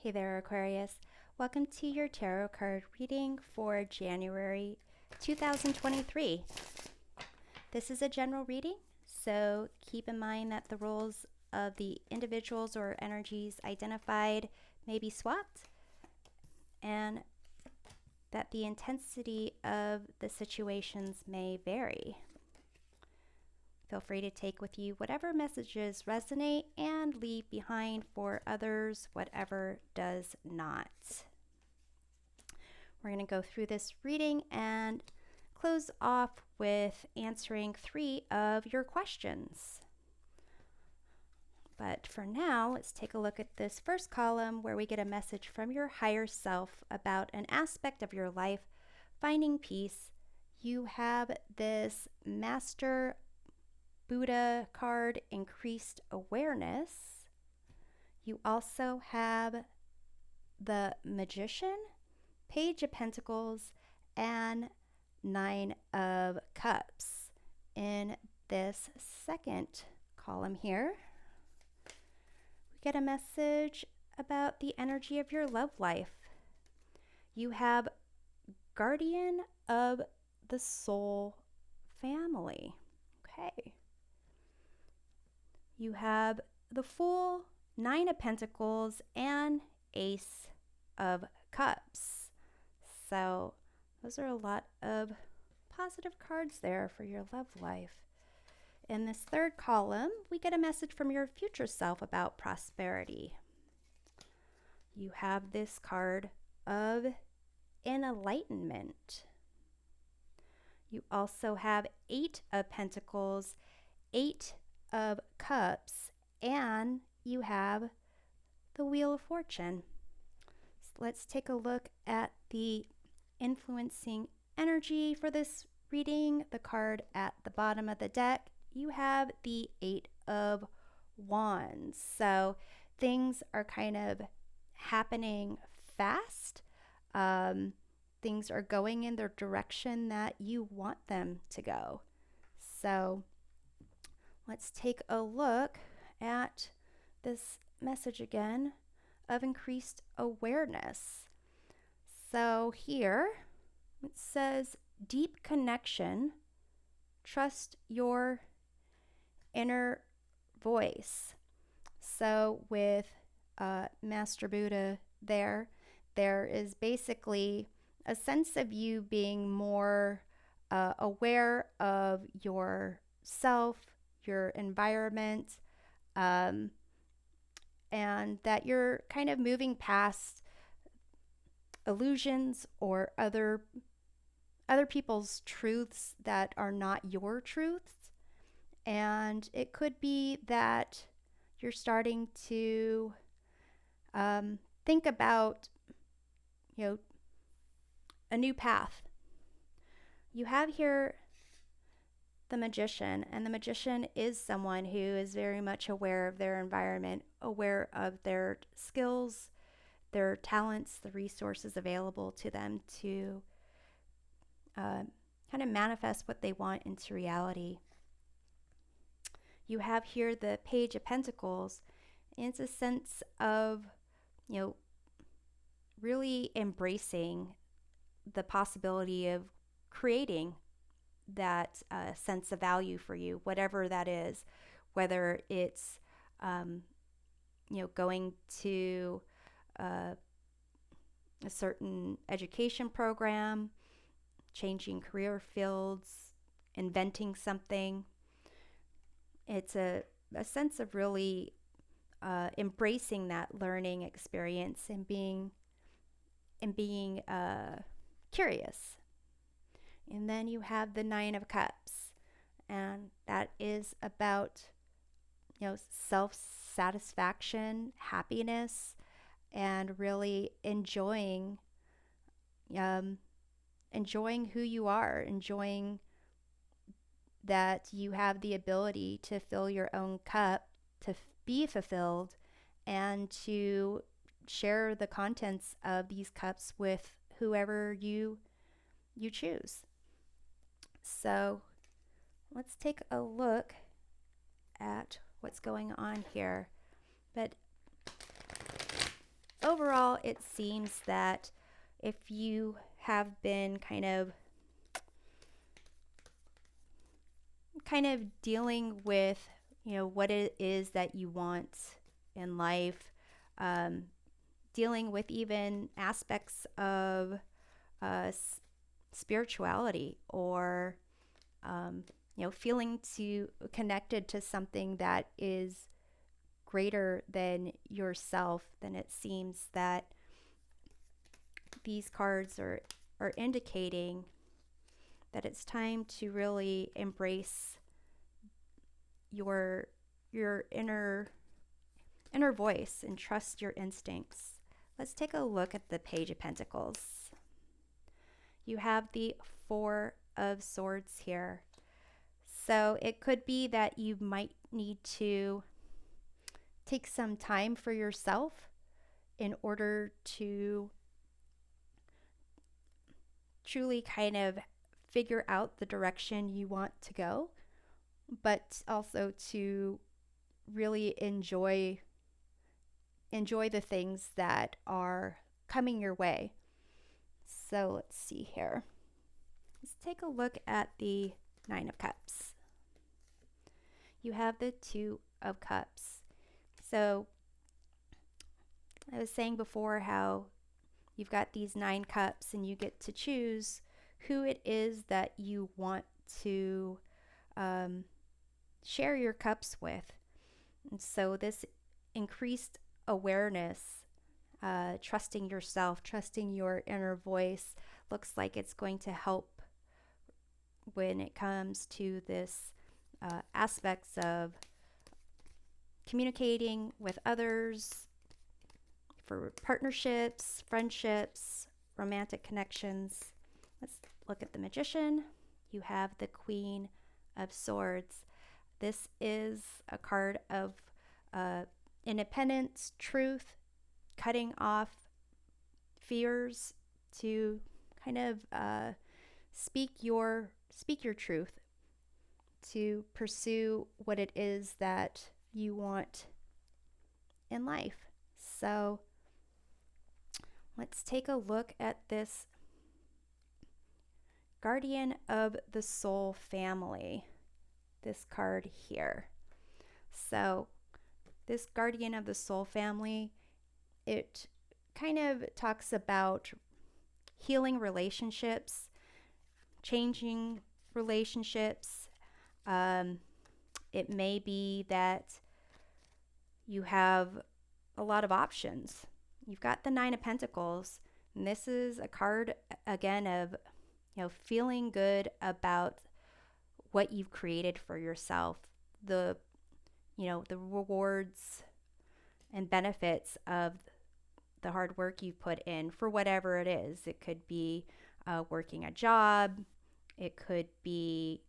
Hey there, Aquarius. Welcome to your tarot card reading for January 2023. This is a general reading, so keep in mind that the roles of the individuals or energies identified may be swapped, and that the intensity of the situations may vary. Feel free to take with you whatever messages resonate and leave behind for others whatever does not. We're going to go through this reading and close off with answering 3 of your questions. But for now, let's take a look at this first column where we get a message from your higher self about an aspect of your life, finding peace. You have this Master Buddha card, increased awareness. You also have the Magician, Page of Pentacles, and 9 of Cups. In this second column here, we get a message about the energy of your love life. You have Guardian of the Soul family. Okay. You have the Fool, 9 of Pentacles, and Ace of Cups. So those are a lot of positive cards there for your love life. In this third column, we get a message from your future self about prosperity. You have this card of enlightenment. You also have 8 of Pentacles, 8 of Cups, and you have the Wheel of Fortune. So let's take a look at the influencing energy for this reading. The card at the bottom of the deck, you have the 8 of Wands. So things are kind of happening fast. Things are going in the direction that you want them to go. So let's take a look at this message again of increased awareness. So here it says deep connection, trust your inner voice. So with Master Buddha there is basically a sense of you being more aware of yourself, your environment, and that you're kind of moving past illusions or other people's truths that are not your truths. And it could be that you're starting to think about, a new path. You have here the Magician, and the Magician is someone who is very much aware of their environment, aware of their skills, their talents, the resources available to them to kind of manifest what they want into reality. You have here the Page of Pentacles, and it's a sense of, really embracing the possibility of creating that sense of value for you, whatever that is, whether it's going to a certain education program, changing career fields, inventing something. It's a sense of really embracing that learning experience and being curious. And then you have the 9 of Cups, and that is about self-satisfaction, happiness, and really enjoying who you are, enjoying that you have the ability to fill your own cup, to be fulfilled, and to share the contents of these cups with whoever you choose. So let's take a look at what's going on here. But overall, it seems that if you have been kind of dealing with, what it is that you want in life, um, dealing with even aspects of spirituality, or feeling connected to something that is greater than yourself, then it seems that these cards are indicating that it's time to really embrace your inner voice and trust your instincts. Let's take a look at the Page of Pentacles. You have the Four of Swords here. So it could be that you might need to take some time for yourself in order to truly kind of figure out the direction you want to go, but also to really enjoy the things that are coming your way. So let's see here. Let's take a look at the Nine of Cups. You have the Two of Cups. So I was saying before how you've got these 9 cups and you get to choose who it is that you want to share your cups with. And so this increased awareness, trusting yourself, trusting your inner voice, looks like it's going to help when it comes to this aspects of communicating with others, for partnerships, friendships, romantic connections. Let's look at the Magician. You have the Queen of Swords. This is a card of independence, truth, cutting off fears to kind of speak your truth, to pursue what it is that you want in life. So let's take a look at this Guardian of the Soul family, this card here. So this Guardian of the Soul family, it kind of talks about healing relationships, changing relationships. It may be that you have a lot of options. You've got the Nine of Pentacles, and this is a card again of feeling good about what you've created for yourself, the rewards and benefits of the hard work you've put in for whatever it is. It could be working a job, it could be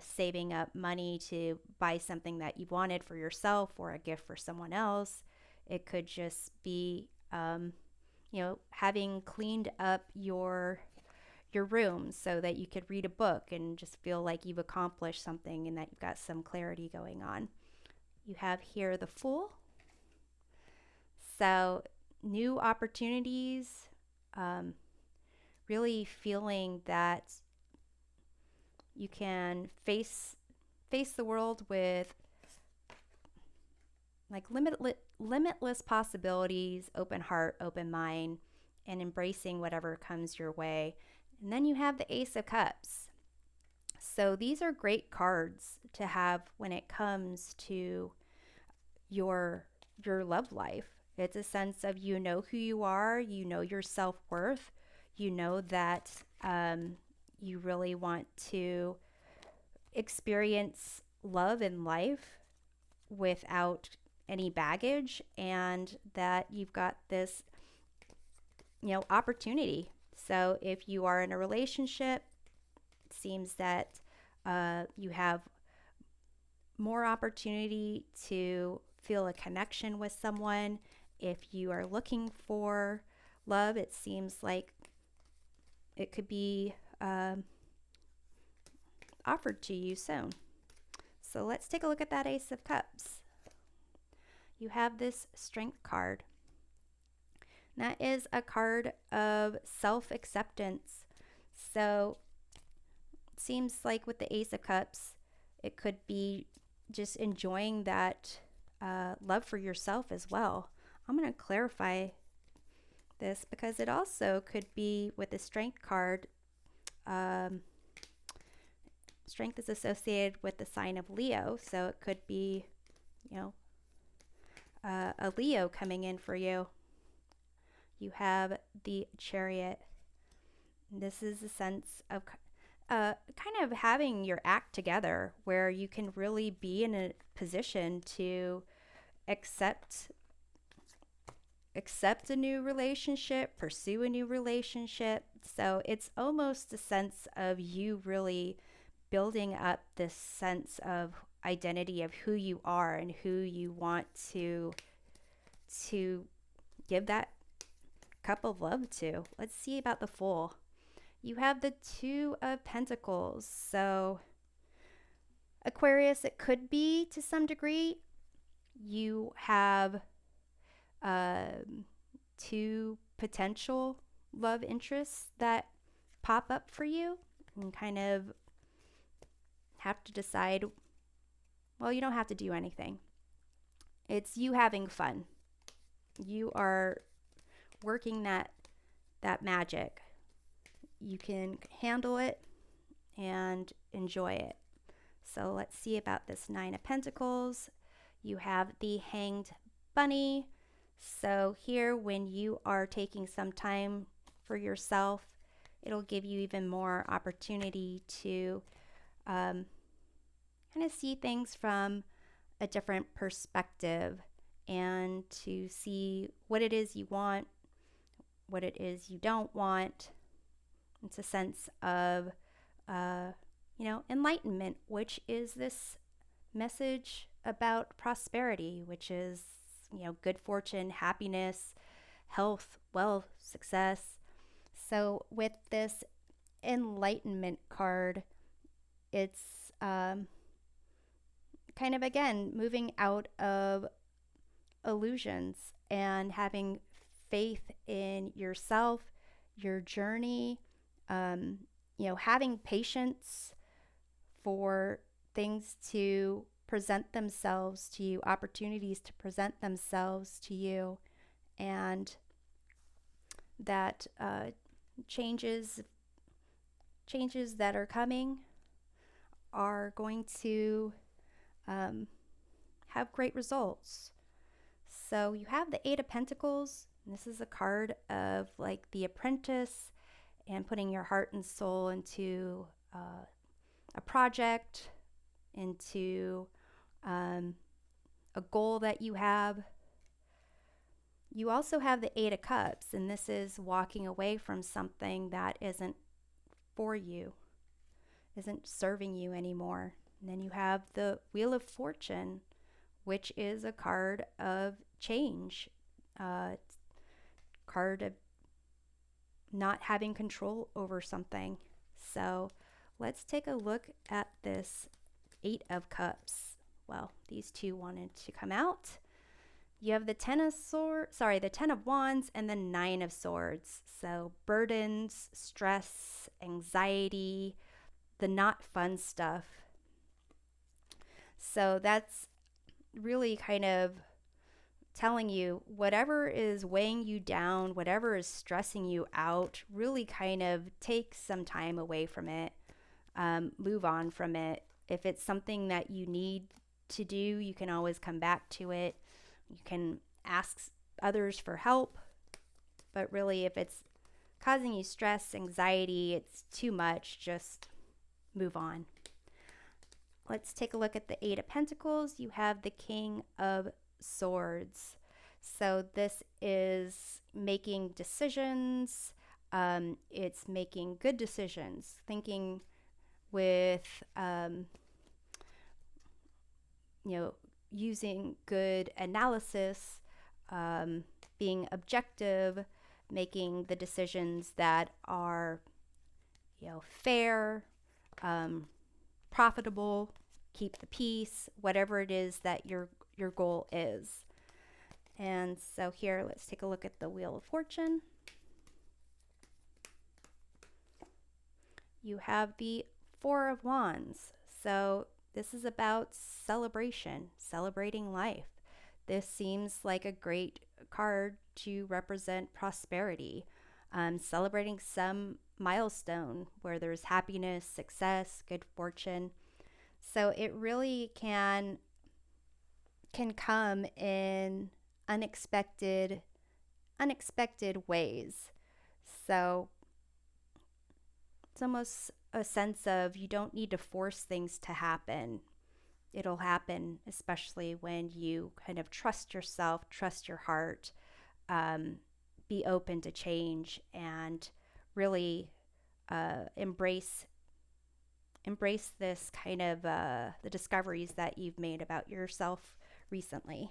saving up money to buy something that you wanted for yourself or a gift for someone else. It could just be having cleaned up your room so that you could read a book and just feel like you've accomplished something and that you've got some clarity going on. You have here the Fool. So new opportunities, really feeling that you can face the world with like limitless possibilities, open heart, open mind, and embracing whatever comes your way. And then you have the Ace of Cups. So these are great cards to have when it comes to your love life. It's a sense of who you are, your self-worth, that you really want to experience love in life without any baggage, and that you've got this opportunity. So if you are in a relationship, it seems that you have more opportunity to feel a connection with someone. If you are looking for love, it seems like it could be offered to you soon. So let's take a look at that Ace of Cups. You have this Strength card. That is a card of self-acceptance. So it seems like with the Ace of Cups, it could be just enjoying that love for yourself as well. I'm going to clarify this because it also could be with the Strength card. Strength is associated with the sign of Leo, so it could be, you know, a Leo coming in for you. You have the Chariot. This is a sense of kind of having your act together where you can really be in a position to accept a new relationship, pursue a new relationship. So it's almost a sense of you really building up this sense of identity of who you are and who you want to give that cup of love to. Let's see about the Fool. You have the Two of Pentacles. So Aquarius, it could be to some degree you have two potential love interests that pop up for you and kind of have to decide, well, you don't have to do anything. It's you having fun. You are working that magic. You can handle it and enjoy it. So let's see about this Nine of Pentacles. You have the Hanged Bunny. So here, when you are taking some time for yourself, it'll give you even more opportunity to kind of see things from a different perspective and to see what it is you want, what it is you don't want. It's a sense of, enlightenment, which is this message about prosperity, which is, good fortune, happiness, health, wealth, success. So with this Enlightenment card, it's kind of, again, moving out of illusions and having faith in yourself, your journey, having patience for things to present themselves to you, opportunities to present themselves to you, and that changes that are coming are going to have great results. So you have the Eight of Pentacles. And this is a card of like the apprentice and putting your heart and soul into a project, into a goal that you have. You also have the Eight of Cups, and this is walking away from something that isn't for you, isn't serving you anymore. And then you have the Wheel of Fortune, which is a card of change, card of not having control over something. So let's take a look at this Eight of Cups. Well, these two wanted to come out. You have the Ten of Wands and the Nine of Swords. So burdens, stress, anxiety, the not fun stuff. So that's really kind of telling you whatever is weighing you down, whatever is stressing you out, really kind of take some time away from it, move on from it. If it's something that you need to do, you can always come back to it. You can ask others for help, but really if it's causing you stress, anxiety, it's too much, just move on. Let's take a look at the Eight of Pentacles. You have the King of Swords. So this is making decisions. It's making good decisions, thinking with, using good analysis, being objective, making the decisions that are, fair, profitable, keep the peace, whatever it is that your goal is. And so here, let's take a look at the Wheel of Fortune. You have the Four of Wands. So this is about celebration, celebrating life. This seems like a great card to represent prosperity, celebrating some milestone where there's happiness, success, good fortune. So it really can come in unexpected ways. So it's almost a sense of you don't need to force things to happen. It'll happen, especially when you kind of trust yourself, trust your heart, um, be open to change, and really embrace this kind of the discoveries that you've made about yourself recently.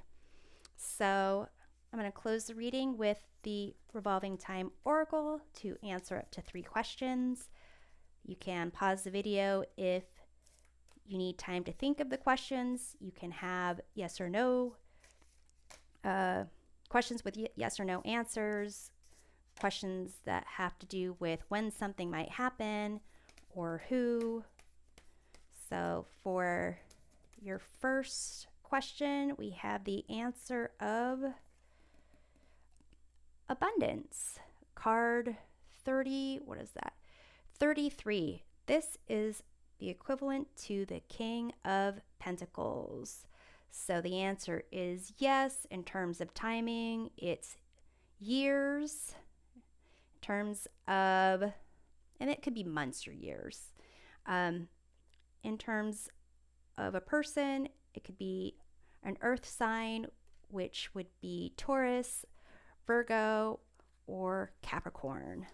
So I'm going to close the reading with the revolving time oracle to answer up to 3 questions. You can pause the video if you need time to think of the questions. You can have yes or no questions with yes or no answers, questions that have to do with when something might happen or who. So for your first question, we have the answer of abundance. Card 30, what is that? 33. This is the equivalent to the King of Pentacles. So the answer is yes. In terms of timing, it's years. In terms of, and it could be months or years. In terms of a person, it could be an earth sign, which would be Taurus, Virgo, or Capricorn.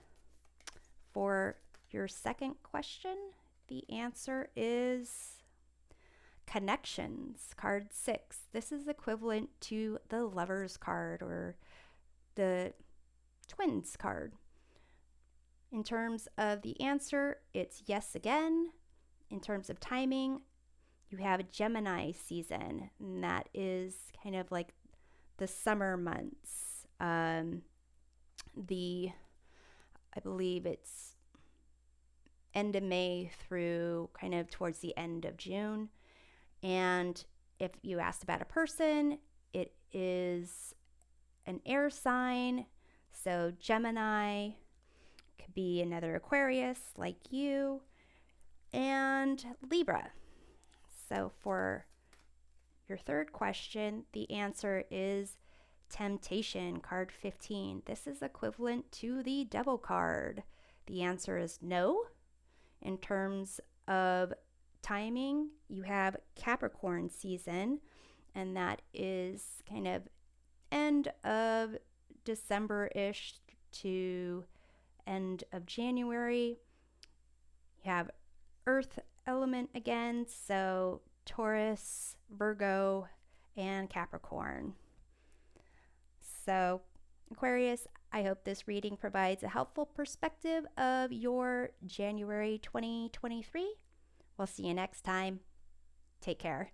For your second question, the answer is connections, card 6. This is equivalent to the Lovers card or the Twins card. In terms of the answer, it's yes again. In terms of timing, you have a Gemini season, and that is kind of like the summer months. I believe it's end of May through kind of towards the end of June. And if you asked about a person, it is an air sign. So Gemini could be another Aquarius like you, and Libra. So for your third question, the answer is Temptation, card 15. This is equivalent to the Devil card. The answer is no. In terms of timing, you have Capricorn season, and that is kind of end of December-ish to end of January. You have Earth element again, so Taurus, Virgo, and Capricorn. So Aquarius, I hope this reading provides a helpful perspective of your January 2023. We'll see you next time. Take care.